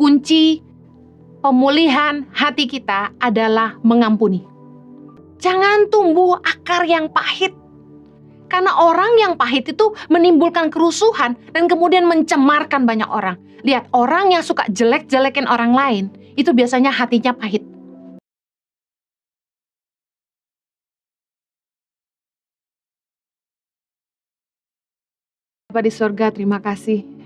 kunci pemulihan hati kita adalah mengampuni. Jangan tumbuh akar yang pahit. Karena orang yang pahit itu menimbulkan kerusuhan dan kemudian mencemarkan banyak orang. Lihat, orang yang suka jelek-jelekin orang lain, itu biasanya hatinya pahit. Bapa di surga, terima kasih.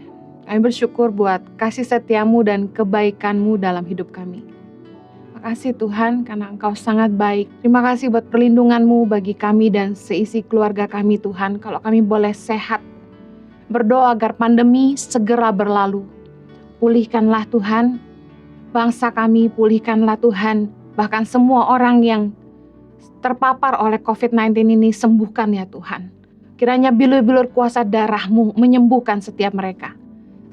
Kami bersyukur buat kasih setiamu dan kebaikanmu dalam hidup kami. Terima kasih Tuhan karena Engkau sangat baik. Terima kasih buat perlindungan-Mu bagi kami dan seisi keluarga kami Tuhan. Kalau kami boleh sehat, berdoa agar pandemi segera berlalu. Pulihkanlah Tuhan bangsa kami, pulihkanlah Tuhan. Bahkan semua orang yang terpapar oleh COVID-19 ini sembuhkan ya Tuhan. Kiranya bilur-bilur kuasa darah-Mu menyembuhkan setiap mereka.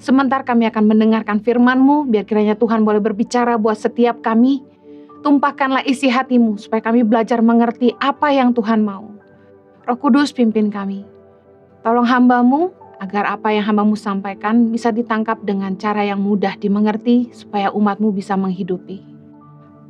Sebentar kami akan mendengarkan firman-Mu, biar kiranya Tuhan boleh berbicara buat setiap kami. Tumpahkanlah isi hati-Mu supaya kami belajar mengerti apa yang Tuhan mau. Roh Kudus pimpin kami. Tolong hamba-Mu agar apa yang hamba-Mu sampaikan bisa ditangkap dengan cara yang mudah dimengerti supaya umat-Mu bisa menghidupi.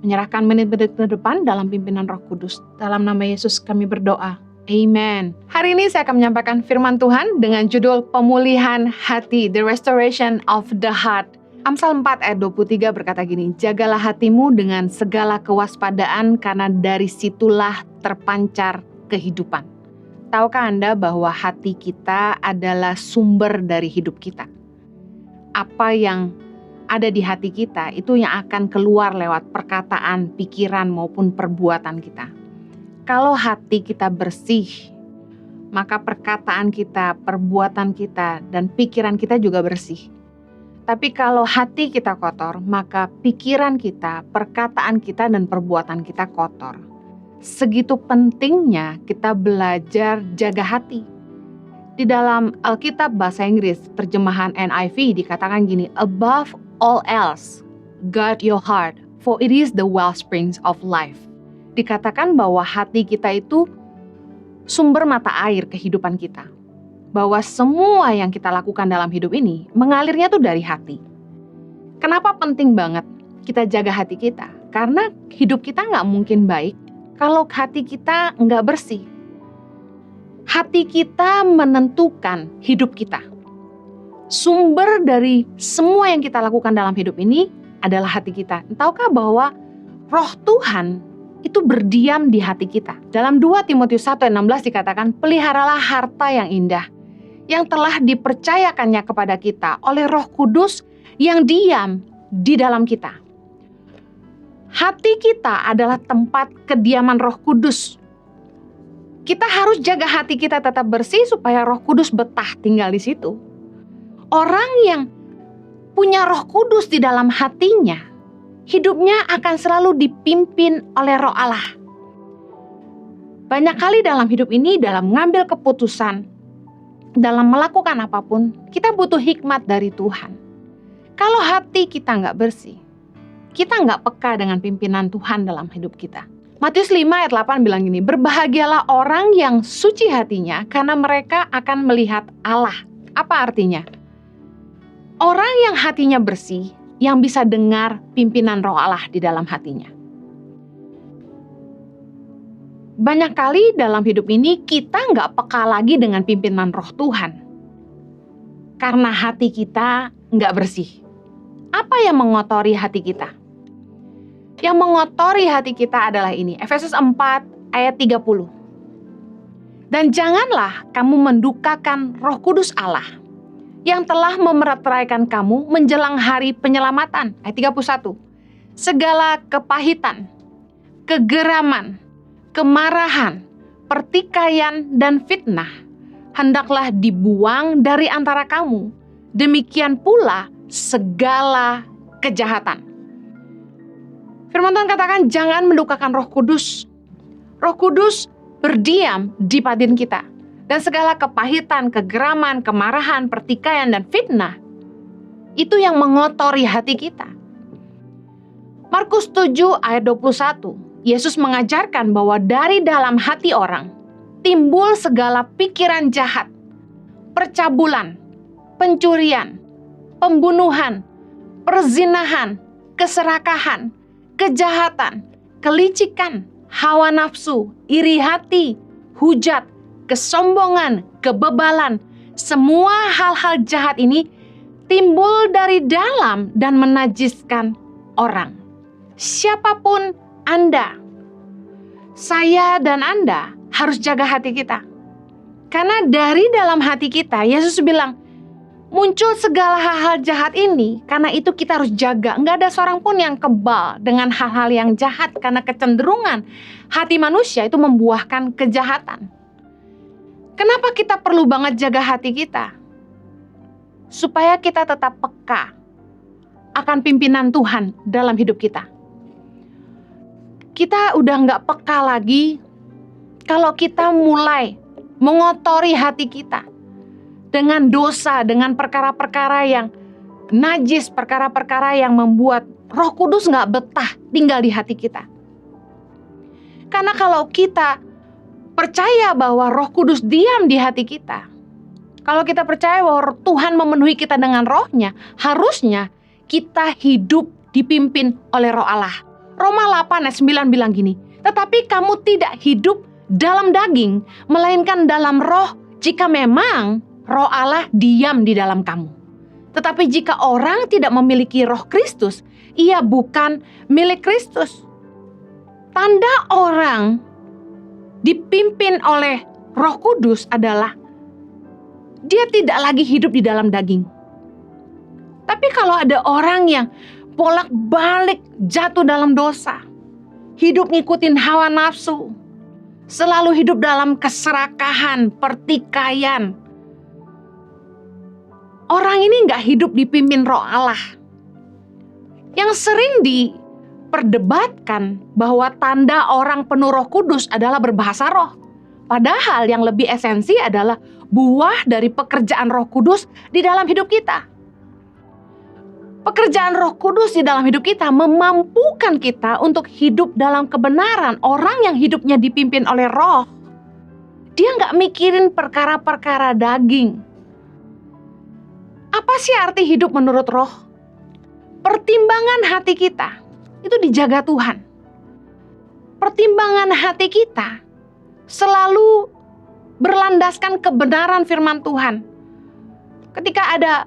Menyerahkan menit-menit ke depan dalam pimpinan Roh Kudus. Dalam nama Yesus kami berdoa. Amen. Hari ini saya akan menyampaikan firman Tuhan dengan judul Pemulihan Hati, The Restoration of the Heart. Amsal 4 ayat 23 berkata gini, jagalah hatimu dengan segala kewaspadaan karena dari situlah terpancar kehidupan. Tahukah Anda bahwa hati kita adalah sumber dari hidup kita? Apa yang ada di hati kita itu yang akan keluar lewat perkataan, pikiran maupun perbuatan kita. Kalau hati kita bersih, maka perkataan kita, perbuatan kita, dan pikiran kita juga bersih. Tapi kalau hati kita kotor, maka pikiran kita, perkataan kita, dan perbuatan kita kotor. Segitu pentingnya kita belajar jaga hati. Di dalam Alkitab bahasa Inggris, terjemahan NIV dikatakan gini, above all else, guard your heart, for it is the wellsprings of life. Dikatakan bahwa hati kita itu sumber mata air kehidupan kita. Bahwa semua yang kita lakukan dalam hidup ini mengalirnya tuh dari hati. Kenapa penting banget kita jaga hati kita? Karena hidup kita nggak mungkin baik kalau hati kita nggak bersih. Hati kita menentukan hidup kita. Sumber dari semua yang kita lakukan dalam hidup ini adalah hati kita. Tahukah bahwa Roh Tuhan itu berdiam di hati kita? Dalam 2 Timotius 1 ayat 16 dikatakan, peliharalah harta yang indah yang telah dipercayakannya kepada kita oleh Roh Kudus yang diam di dalam kita. Hati kita adalah tempat kediaman Roh Kudus. Kita harus jaga hati kita tetap bersih supaya Roh Kudus betah tinggal di situ. Orang yang punya Roh Kudus di dalam hatinya, hidupnya akan selalu dipimpin oleh Roh Allah. Banyak kali dalam hidup ini, dalam mengambil keputusan, dalam melakukan apapun, kita butuh hikmat dari Tuhan. Kalau hati kita nggak bersih, kita nggak peka dengan pimpinan Tuhan dalam hidup kita. Matius 5 ayat 8 bilang gini, berbahagialah orang yang suci hatinya karena mereka akan melihat Allah. Apa artinya? Orang yang hatinya bersih, yang bisa dengar pimpinan Roh Allah di dalam hatinya. Banyak kali dalam hidup ini kita nggak peka lagi dengan pimpinan Roh Tuhan. Karena hati kita nggak bersih. Apa yang mengotori hati kita? Yang mengotori hati kita adalah ini. Efesus 4 ayat 30. Dan janganlah kamu mendukakan Roh Kudus Allah yang telah memerantaraikan kamu menjelang hari penyelamatan. Ayat 31. Segala kepahitan, kegeraman, kemarahan, pertikaian, dan fitnah hendaklah dibuang dari antara kamu. Demikian pula segala kejahatan. Firman Tuhan katakan jangan mendukakan Roh Kudus. Roh Kudus berdiam di batin kita. Dan segala kepahitan, kegeraman, kemarahan, pertikaian, dan fitnah itu yang mengotori hati kita. Markus 7 ayat 21. Yesus mengajarkan bahwa dari dalam hati orang timbul segala pikiran jahat, percabulan, pencurian, pembunuhan, perzinahan, keserakahan, kejahatan, kelicikan, hawa nafsu, iri hati, hujat, kesombongan, kebebalan. Semua hal-hal jahat ini timbul dari dalam dan menajiskan orang. Siapapun Anda, saya dan Anda harus jaga hati kita. Karena dari dalam hati kita, Yesus bilang, muncul segala hal-hal jahat ini, karena itu kita harus jaga. Nggak ada seorang pun yang kebal dengan hal-hal yang jahat, karena kecenderungan hati manusia itu membuahkan kejahatan. Kenapa kita perlu banget jaga hati kita? Supaya kita tetap peka akan pimpinan Tuhan dalam hidup kita. Kita udah nggak peka lagi kalau kita mulai mengotori hati kita dengan dosa, dengan perkara-perkara yang najis, perkara-perkara yang membuat Roh Kudus nggak betah tinggal di hati kita. Karena kalau kita percaya bahwa Roh Kudus diam di hati kita, kalau kita percaya bahwa Tuhan memenuhi kita dengan Roh-Nya, harusnya kita hidup dipimpin oleh Roh Allah. Roma 8 ayat 9 bilang gini, tetapi kamu tidak hidup dalam daging, melainkan dalam roh, jika memang Roh Allah diam di dalam kamu. Tetapi jika orang tidak memiliki Roh Kristus, ia bukan milik Kristus. Tanda orang dipimpin oleh Roh Kudus adalah dia tidak lagi hidup di dalam daging. Tapi kalau ada orang yang bolak-balik jatuh dalam dosa, hidup ngikutin hawa nafsu, selalu hidup dalam keserakahan, pertikaian, orang ini nggak hidup dipimpin Roh Allah. Yang sering diperdebatkan bahwa tanda orang penuh Roh Kudus adalah berbahasa roh. Padahal yang lebih esensi adalah buah dari pekerjaan Roh Kudus di dalam hidup kita. Pekerjaan Roh Kudus di dalam hidup kita memampukan kita untuk hidup dalam kebenaran. Orang yang hidupnya dipimpin oleh Roh, dia nggak mikirin perkara-perkara daging. Apa sih arti hidup menurut Roh? Pertimbangan hati kita itu dijaga Tuhan. Pertimbangan hati kita selalu berlandaskan kebenaran firman Tuhan. Ketika ada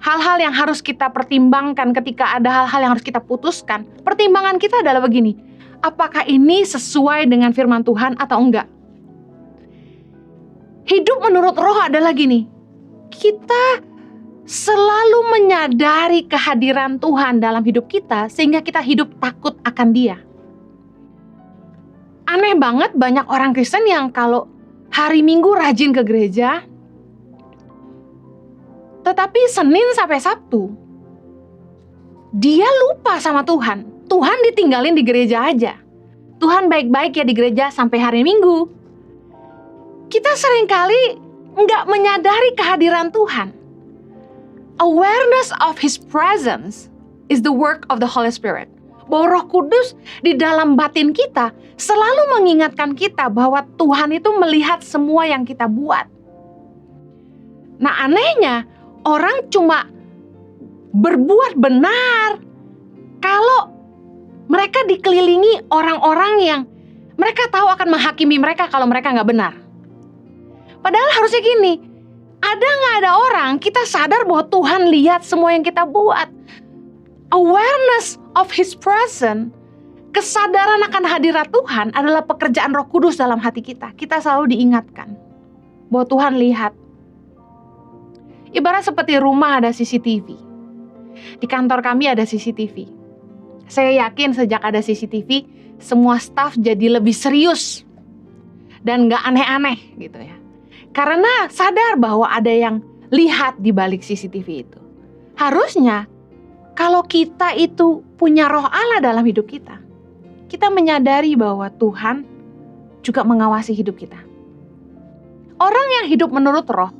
hal-hal yang harus kita pertimbangkan, ketika ada hal-hal yang harus kita putuskan, pertimbangan kita adalah begini, apakah ini sesuai dengan firman Tuhan atau enggak? Hidup menurut Roh adalah gini, kita selalu menyadari kehadiran Tuhan dalam hidup kita sehingga kita hidup takut akan Dia. Aneh banget banyak orang Kristen yang kalau hari Minggu rajin ke gereja, tetapi Senin sampai Sabtu, dia lupa sama Tuhan. Tuhan ditinggalin di gereja aja. Tuhan baik-baik ya di gereja sampai hari Minggu. Kita seringkali nggak menyadari kehadiran Tuhan. Awareness of His presence is the work of the Holy Spirit. Bahwa Roh Kudus di dalam batin kita selalu mengingatkan kita bahwa Tuhan itu melihat semua yang kita buat. Nah anehnya, orang cuma berbuat benar kalau mereka dikelilingi orang-orang yang mereka tahu akan menghakimi mereka kalau mereka nggak benar. Padahal harusnya gini, ada nggak ada orang kita sadar bahwa Tuhan lihat semua yang kita buat. Awareness of His presence, kesadaran akan hadirat Tuhan adalah pekerjaan Roh Kudus dalam hati kita. Kita selalu diingatkan bahwa Tuhan lihat. Ibarat seperti rumah ada CCTV. Di kantor kami ada CCTV. Saya yakin sejak ada CCTV, semua staf jadi lebih serius dan gak aneh-aneh gitu ya. Karena sadar bahwa ada yang lihat di balik CCTV itu. Harusnya kalau kita itu punya Roh Allah dalam hidup kita, kita menyadari bahwa Tuhan juga mengawasi hidup kita. Orang yang hidup menurut Roh,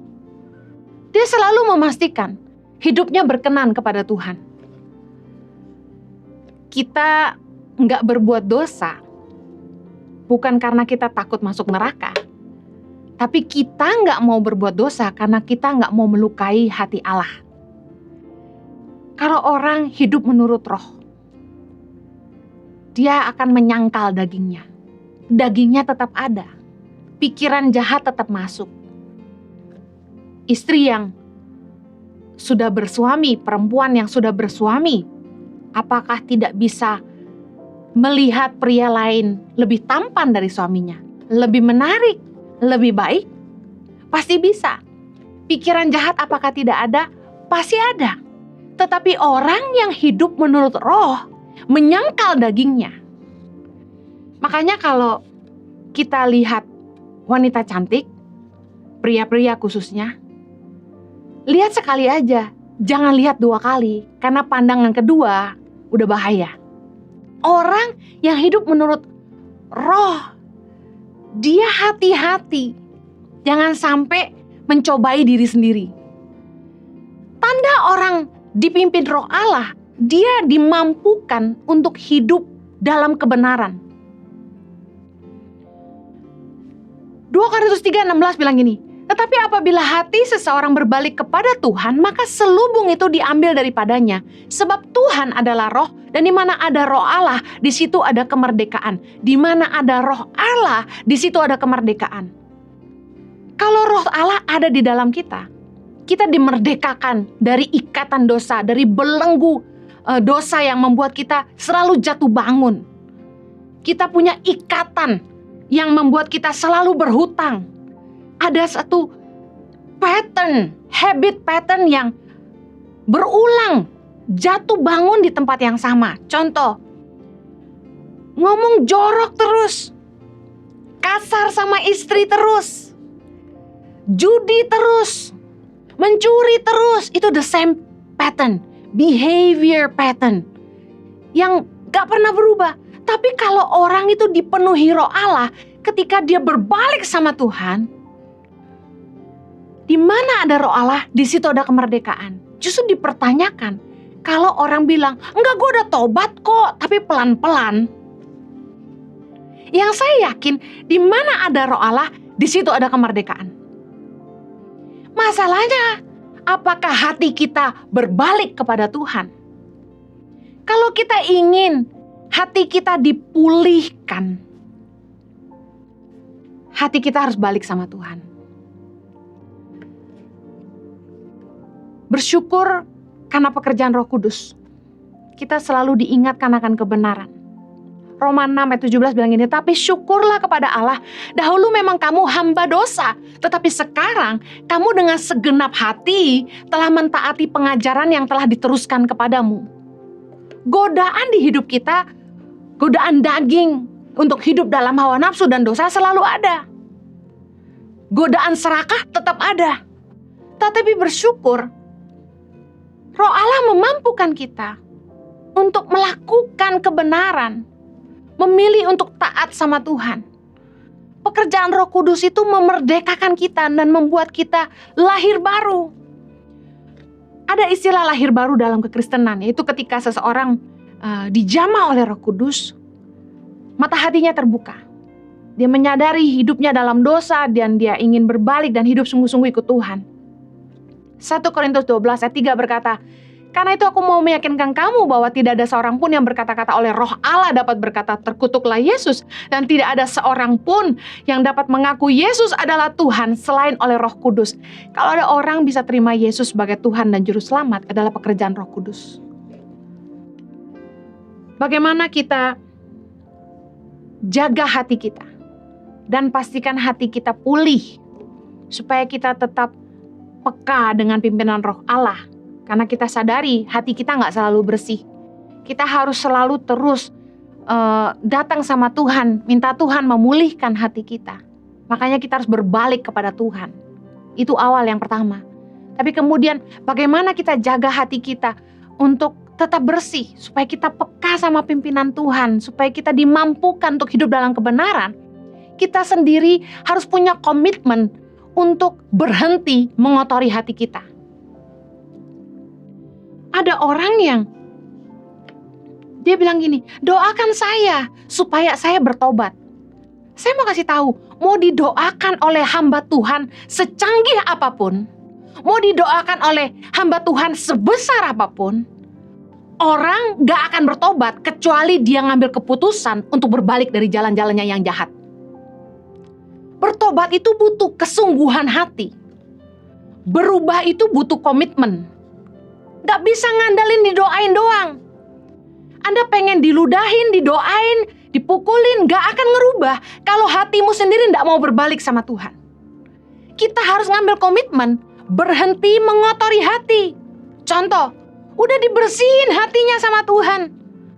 dia selalu memastikan hidupnya berkenan kepada Tuhan. Kita nggak berbuat dosa, bukan karena kita takut masuk neraka. Tapi kita nggak mau berbuat dosa karena kita nggak mau melukai hati Allah. Kalau orang hidup menurut roh, dia akan menyangkal dagingnya. Dagingnya tetap ada. Pikiran jahat tetap masuk. Istri yang sudah bersuami, perempuan yang sudah bersuami, apakah tidak bisa melihat pria lain lebih tampan dari suaminya? Lebih menarik, lebih baik? Pasti bisa. Pikiran jahat apakah tidak ada? Pasti ada. Tetapi orang yang hidup menurut roh menyangkal dagingnya. Makanya kalau kita lihat wanita cantik, pria-pria khususnya, lihat sekali aja, jangan lihat 2 kali, karena pandangan kedua udah bahaya. Orang yang hidup menurut roh, dia hati-hati, jangan sampai mencobai diri sendiri. Tanda orang dipimpin roh Allah, dia dimampukan untuk hidup dalam kebenaran. 2 Korintus 3:16 bilang gini, tetapi apabila hati seseorang berbalik kepada Tuhan, maka selubung itu diambil daripadanya. Sebab Tuhan adalah roh, dan di mana ada roh Allah, di situ ada kemerdekaan. Di mana ada roh Allah, di situ ada kemerdekaan. Kalau roh Allah ada di dalam kita, kita dimerdekakan dari ikatan dosa, dari belenggu dosa yang membuat kita selalu jatuh bangun. Kita punya ikatan yang membuat kita selalu berhutang. Ada satu habit pattern yang berulang, jatuh bangun di tempat yang sama. Contoh, ngomong jorok terus, kasar sama istri terus, judi terus, mencuri terus. Itu the same pattern, behavior pattern yang gak pernah berubah. Tapi kalau orang itu dipenuhi roh Allah, ketika dia berbalik sama Tuhan, di mana ada roh Allah, di situ ada kemerdekaan. Justru dipertanyakan. Kalau orang bilang, enggak, gue udah tobat kok, tapi pelan-pelan. Yang saya yakin, di mana ada roh Allah, di situ ada kemerdekaan. Masalahnya, apakah hati kita berbalik kepada Tuhan? Kalau kita ingin hati kita dipulihkan, hati kita harus balik sama Tuhan. Bersyukur karena pekerjaan Roh Kudus. Kita selalu diingatkan akan kebenaran. Roma 6 ayat 17 bilang ini, tapi syukurlah kepada Allah, dahulu memang kamu hamba dosa, tetapi sekarang kamu dengan segenap hati telah mentaati pengajaran yang telah diteruskan kepadamu. Godaan di hidup kita, godaan daging untuk hidup dalam hawa nafsu dan dosa selalu ada. Godaan serakah tetap ada. Tetapi bersyukur, Roh Allah memampukan kita untuk melakukan kebenaran, memilih untuk taat sama Tuhan. Pekerjaan Roh Kudus itu memerdekakan kita dan membuat kita lahir baru. Ada istilah lahir baru dalam kekristenan, yaitu ketika seseorang dijamah oleh Roh Kudus, mata hatinya terbuka. Dia menyadari hidupnya dalam dosa dan dia ingin berbalik dan hidup sungguh-sungguh ikut Tuhan. 1 Korintus 12 ayat 3 berkata, karena itu aku mau meyakinkan kamu bahwa tidak ada seorang pun yang berkata-kata oleh Roh Allah dapat berkata terkutuklah Yesus, dan tidak ada seorang pun yang dapat mengaku Yesus adalah Tuhan selain oleh Roh Kudus. Kalau ada orang bisa terima Yesus sebagai Tuhan dan Juru Selamat adalah pekerjaan Roh Kudus. Bagaimana kita jaga hati kita dan pastikan hati kita pulih supaya kita tetap peka dengan pimpinan Roh Allah. Karena kita sadari hati kita gak selalu bersih. Kita harus selalu terus datang sama Tuhan, minta Tuhan memulihkan hati kita. Makanya kita harus berbalik kepada Tuhan. Itu awal yang pertama. Tapi kemudian bagaimana kita jaga hati kita untuk tetap bersih, supaya kita peka sama pimpinan Tuhan, supaya kita dimampukan untuk hidup dalam kebenaran. Kita sendiri harus punya komitmen untuk berhenti mengotori hati kita. Ada orang yang dia bilang gini, doakan saya supaya saya bertobat. Saya mau kasih tahu, mau didoakan oleh hamba Tuhan secanggih apapun, mau didoakan oleh hamba Tuhan sebesar apapun, orang gak akan bertobat kecuali dia ngambil keputusan untuk berbalik dari jalan-jalannya yang jahat. Bertobat itu butuh kesungguhan hati. Berubah itu butuh komitmen. Gak bisa ngandalin didoain doang. Anda pengen diludahin, didoain, dipukulin, gak akan ngerubah kalau hatimu sendiri gak mau berbalik sama Tuhan. Kita harus ngambil komitmen, berhenti mengotori hati. Contoh, udah dibersihin hatinya sama Tuhan.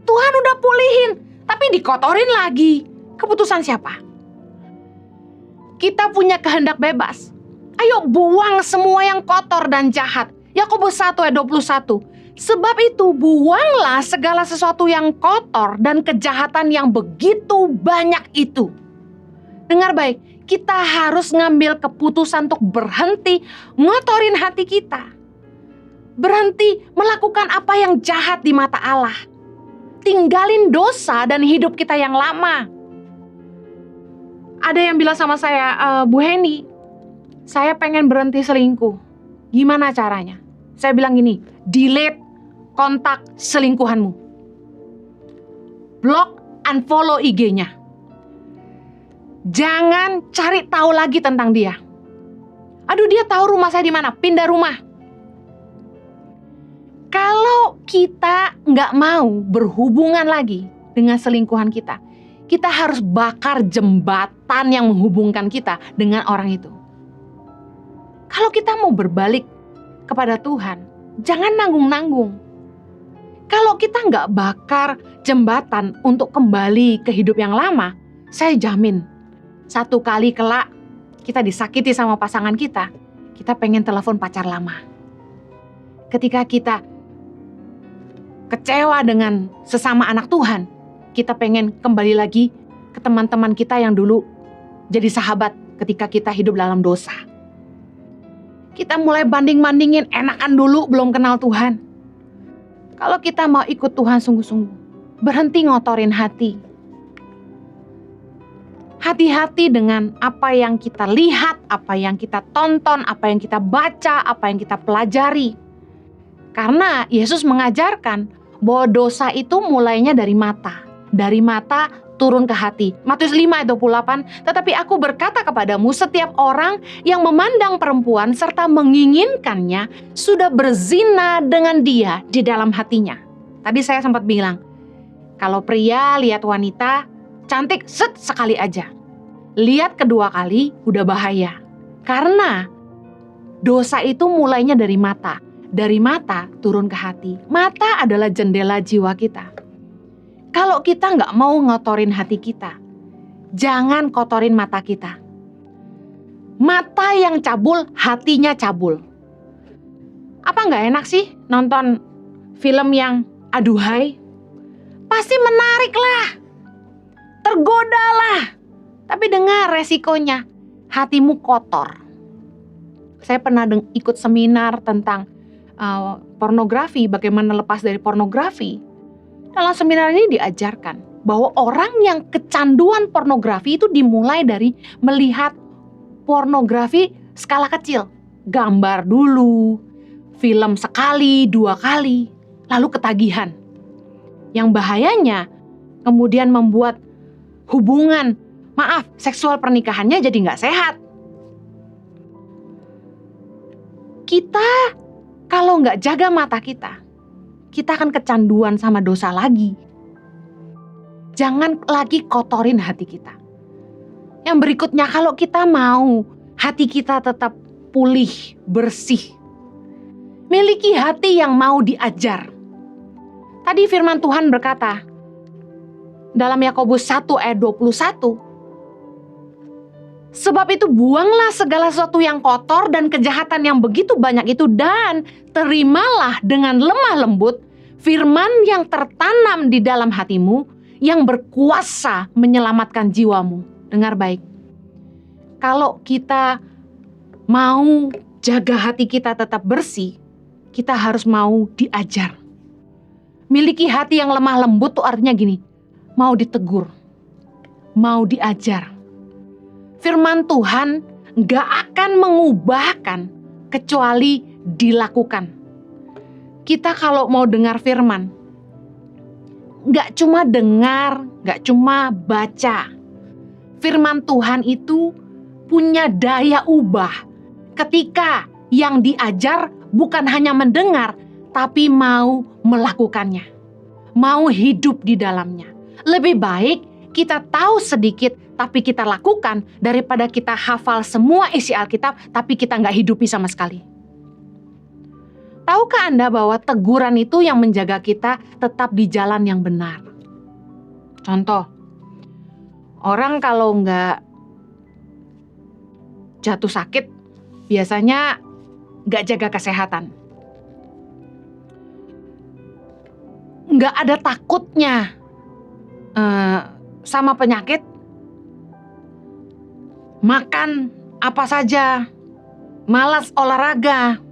Tuhan udah pulihin, tapi dikotorin lagi. Keputusan siapa? Kita punya kehendak bebas. Ayo buang semua yang kotor dan jahat. Yakobus 1 ayat 21. Sebab itu buanglah segala sesuatu yang kotor dan kejahatan yang begitu banyak itu. Dengar baik, kita harus ngambil keputusan untuk berhenti ngotorin hati kita. Berhenti melakukan apa yang jahat di mata Allah. Tinggalin dosa dan hidup kita yang lama. Ada yang bilang sama saya, Bu Heni, saya pengen berhenti selingkuh. Gimana caranya? Saya bilang gini, delete kontak selingkuhanmu. Block, unfollow IG-nya. Jangan cari tahu lagi tentang dia. Aduh, dia tahu rumah saya di mana, pindah rumah. Kalau kita nggak mau berhubungan lagi dengan selingkuhan kita, kita harus bakar jembatan yang menghubungkan kita dengan orang itu. Kalau kita mau berbalik kepada Tuhan, jangan nanggung-nanggung. Kalau kita nggak bakar jembatan untuk kembali ke hidup yang lama, saya jamin, satu kali kelak kita disakiti sama pasangan kita pengen telepon pacar lama. Ketika kita kecewa dengan sesama anak Tuhan, kita pengen kembali lagi ke teman-teman kita yang dulu jadi sahabat ketika kita hidup dalam dosa. Kita mulai banding-bandingin, enakan dulu belum kenal Tuhan. Kalau kita mau ikut Tuhan sungguh-sungguh, berhenti ngotorin hati. Hati-hati dengan apa yang kita lihat, apa yang kita tonton, apa yang kita baca, apa yang kita pelajari. Karena Yesus mengajarkan bahwa dosa itu mulainya dari mata. Dari mata turun ke hati. Matius 5 ayat 28, tetapi aku berkata kepadamu, setiap orang yang memandang perempuan serta menginginkannya sudah berzina dengan dia di dalam hatinya. Tadi saya sempat bilang, kalau pria lihat wanita cantik sekali aja. Lihat kedua kali udah bahaya. Karena dosa itu mulainya dari mata. Dari mata turun ke hati. Mata adalah jendela jiwa kita. Kalau kita nggak mau ngotorin hati kita, jangan kotorin mata kita. Mata yang cabul, hatinya cabul. Apa nggak enak sih nonton film yang aduhai? Pasti menarik lah, tergoda lah. Tapi dengar resikonya, hatimu kotor. Saya pernah ikut seminar tentang pornografi, bagaimana lepas dari pornografi. Dalam seminar ini diajarkan bahwa orang yang kecanduan pornografi itu dimulai dari melihat pornografi skala kecil. Gambar dulu, film sekali, 2 kali, lalu ketagihan. Yang bahayanya kemudian membuat hubungan, seksual pernikahannya jadi nggak sehat. Kita kalau nggak jaga mata kita akan kecanduan sama dosa lagi. Jangan lagi kotorin hati kita. Yang berikutnya, kalau kita mau hati kita tetap pulih, bersih, miliki hati yang mau diajar. Tadi firman Tuhan berkata dalam Yakobus 1 ayat 21, sebab itu buanglah segala sesuatu yang kotor dan kejahatan yang begitu banyak itu, dan terimalah dengan lemah lembut firman yang tertanam di dalam hatimu yang berkuasa menyelamatkan jiwamu. Dengar baik. Kalau kita mau jaga hati kita tetap bersih, kita harus mau diajar. Miliki hati yang lemah lembut tuh artinya gini, mau ditegur, mau diajar. Firman Tuhan gak akan mengubahkan kecuali dilakukan. Kita kalau mau dengar firman, nggak cuma dengar, nggak cuma baca. Firman Tuhan itu punya daya ubah ketika yang diajar bukan hanya mendengar, tapi mau melakukannya, mau hidup di dalamnya. Lebih baik kita tahu sedikit tapi kita lakukan daripada kita hafal semua isi Alkitab tapi kita nggak hidupi sama sekali. Tahukah Anda bahwa teguran itu yang menjaga kita tetap di jalan yang benar? Contoh, orang kalau nggak jatuh sakit, biasanya nggak jaga kesehatan. Nggak ada takutnya sama penyakit, makan apa saja, malas olahraga,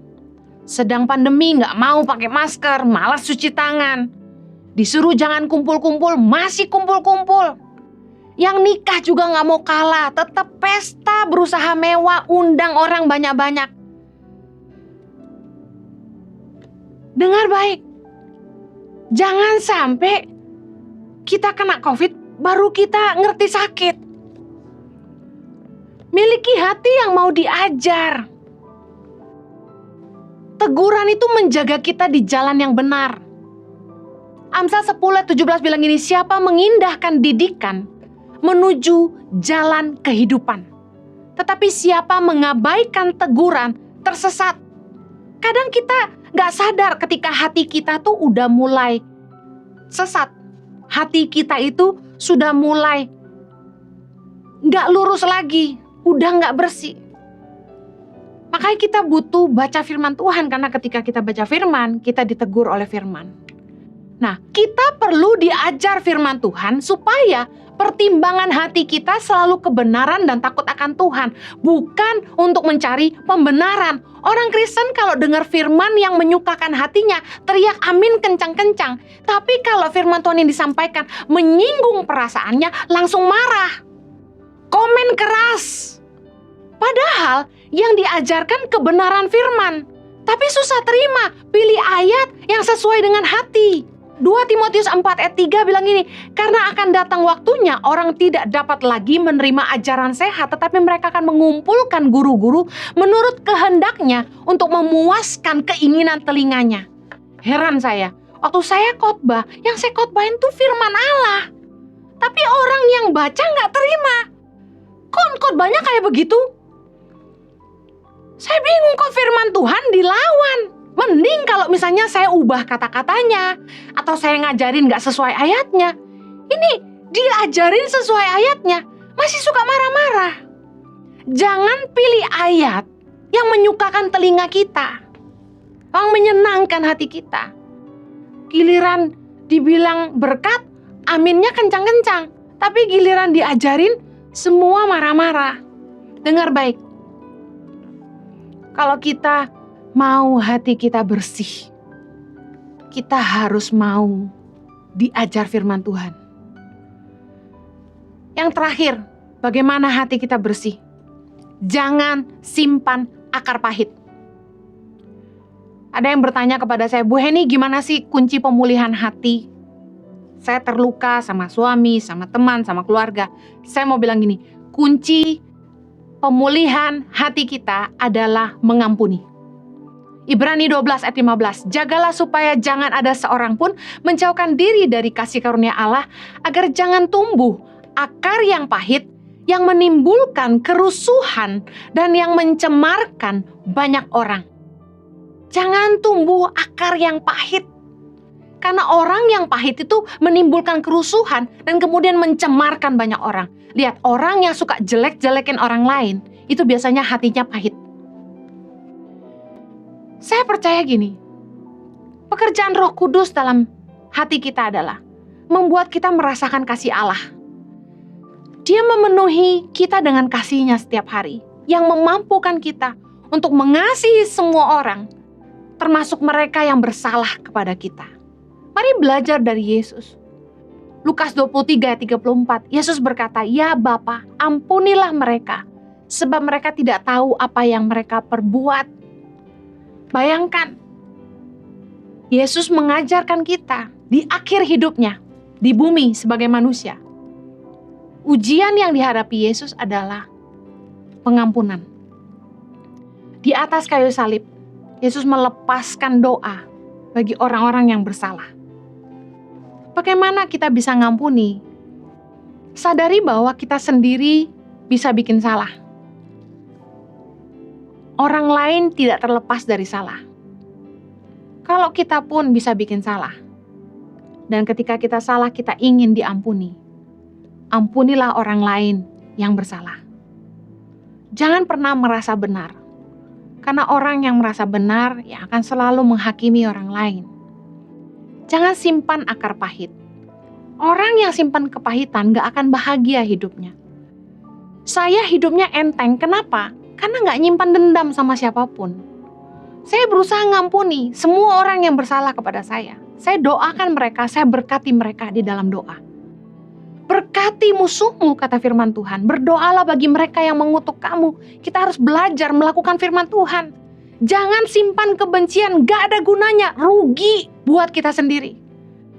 sedang pandemi nggak mau pakai masker, malas cuci tangan, disuruh jangan kumpul-kumpul, masih kumpul-kumpul. Yang nikah juga nggak mau kalah, tetap pesta, berusaha mewah, undang orang banyak-banyak. Dengar baik, jangan sampai kita kena COVID baru kita ngerti sakit. Miliki hati yang mau diajar. Teguran itu menjaga kita di jalan yang benar. Amsal 10:17 bilang gini, siapa mengindahkan didikan menuju jalan kehidupan. Tetapi siapa mengabaikan teguran tersesat. Kadang kita gak sadar ketika hati kita tuh udah mulai sesat. Hati kita itu sudah mulai gak lurus lagi, udah gak bersih. Makanya kita butuh baca firman Tuhan, karena ketika kita baca firman, kita ditegur oleh firman. Nah, kita perlu diajar firman Tuhan supaya pertimbangan hati kita selalu kebenaran dan takut akan Tuhan, bukan untuk mencari pembenaran. Orang Kristen kalau dengar firman yang menyukakan hatinya, teriak amin kencang-kencang. Tapi kalau firman Tuhan yang disampaikan menyinggung perasaannya, langsung marah, komen keras. Padahal yang diajarkan kebenaran firman, tapi susah terima, pilih ayat yang sesuai dengan hati. 2 Timotius 4:3 bilang gini, karena akan datang waktunya orang tidak dapat lagi menerima ajaran sehat, tetapi mereka akan mengumpulkan guru-guru menurut kehendaknya untuk memuaskan keinginan telinganya. Heran saya, waktu saya khotbah, yang saya khotbahin tuh firman Allah. Tapi orang yang baca nggak terima. Kok khotbahnya kayak begitu? Saya bingung, kok firman Tuhan dilawan. Mending kalau misalnya saya ubah kata-katanya, atau saya ngajarin gak sesuai ayatnya. Ini diajarin sesuai ayatnya, masih suka marah-marah. Jangan pilih ayat yang menyukakan telinga kita, yang menyenangkan hati kita. Giliran dibilang berkat, aminnya kencang-kencang. Tapi giliran diajarin, semua marah-marah. Dengar baik, kalau kita mau hati kita bersih, kita harus mau diajar firman Tuhan. Yang terakhir, bagaimana hati kita bersih? Jangan simpan akar pahit. Ada yang bertanya kepada saya, Bu Heni, gimana sih kunci pemulihan hati? Saya terluka sama suami, sama teman, sama keluarga. Saya mau bilang gini, kunci pemulihan hati kita adalah mengampuni. Ibrani 12 ayat 15, jagalah supaya jangan ada seorang pun menjauhkan diri dari kasih karunia Allah, agar jangan tumbuh akar yang pahit, yang menimbulkan kerusuhan dan yang mencemarkan banyak orang. Jangan tumbuh akar yang pahit, karena orang yang pahit itu menimbulkan kerusuhan dan kemudian mencemarkan banyak orang. Lihat, orang yang suka jelek-jelekin orang lain, itu biasanya hatinya pahit. Saya percaya gini, pekerjaan Roh Kudus dalam hati kita adalah membuat kita merasakan kasih Allah. Dia memenuhi kita dengan kasih-Nya setiap hari, yang memampukan kita untuk mengasihi semua orang, termasuk mereka yang bersalah kepada kita. Mari belajar dari Yesus. Lukas 23 ayat 34, Yesus berkata, ya Bapa, ampunilah mereka, sebab mereka tidak tahu apa yang mereka perbuat. Bayangkan, Yesus mengajarkan kita di akhir hidupnya, di bumi sebagai manusia. Ujian yang dihadapi Yesus adalah pengampunan. Di atas kayu salib, Yesus melepaskan doa bagi orang-orang yang bersalah. Bagaimana kita bisa ngampuni? Sadari bahwa kita sendiri bisa bikin salah. Orang lain tidak terlepas dari salah. Kalau kita pun bisa bikin salah. Dan ketika kita salah, kita ingin diampuni. Ampunilah orang lain yang bersalah. Jangan pernah merasa benar. Karena orang yang merasa benar yang akan selalu menghakimi orang lain. Jangan simpan akar pahit. Orang yang simpan kepahitan gak akan bahagia hidupnya. Saya hidupnya enteng, kenapa? Karena gak nyimpan dendam sama siapapun. Saya berusaha ngampuni semua orang yang bersalah kepada saya. Saya doakan mereka, saya berkati mereka di dalam doa. Berkati musuhmu, kata firman Tuhan. Berdoalah bagi mereka yang mengutuk kamu. Kita harus belajar melakukan firman Tuhan. Jangan simpan kebencian, gak ada gunanya, rugi buat kita sendiri.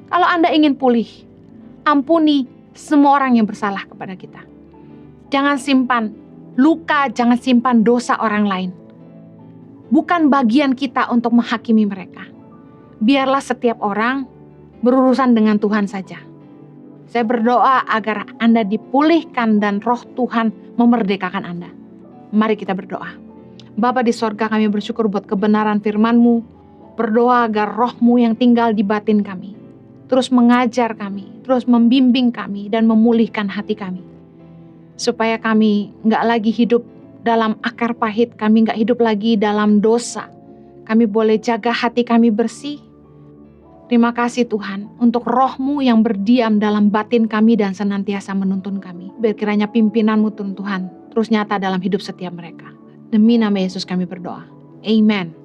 Kalau Anda ingin pulih, ampuni semua orang yang bersalah kepada kita. Jangan simpan luka, jangan simpan dosa orang lain. Bukan bagian kita untuk menghakimi mereka. Biarlah setiap orang berurusan dengan Tuhan saja. Saya berdoa agar Anda dipulihkan dan roh Tuhan memerdekakan Anda. Mari kita berdoa. Bapa di sorga, kami bersyukur buat kebenaran firman-Mu. Berdoa agar roh-Mu yang tinggal di batin kami terus mengajar kami, terus membimbing kami dan memulihkan hati kami. Supaya kami gak lagi hidup dalam akar pahit, kami gak hidup lagi dalam dosa. Kami boleh jaga hati kami bersih. Terima kasih Tuhan untuk roh-Mu yang berdiam dalam batin kami dan senantiasa menuntun kami. Biar kiranya pimpinan-Mu Tuhan terus nyata dalam hidup setiap mereka. Demi nama Yesus kami berdoa. Amen.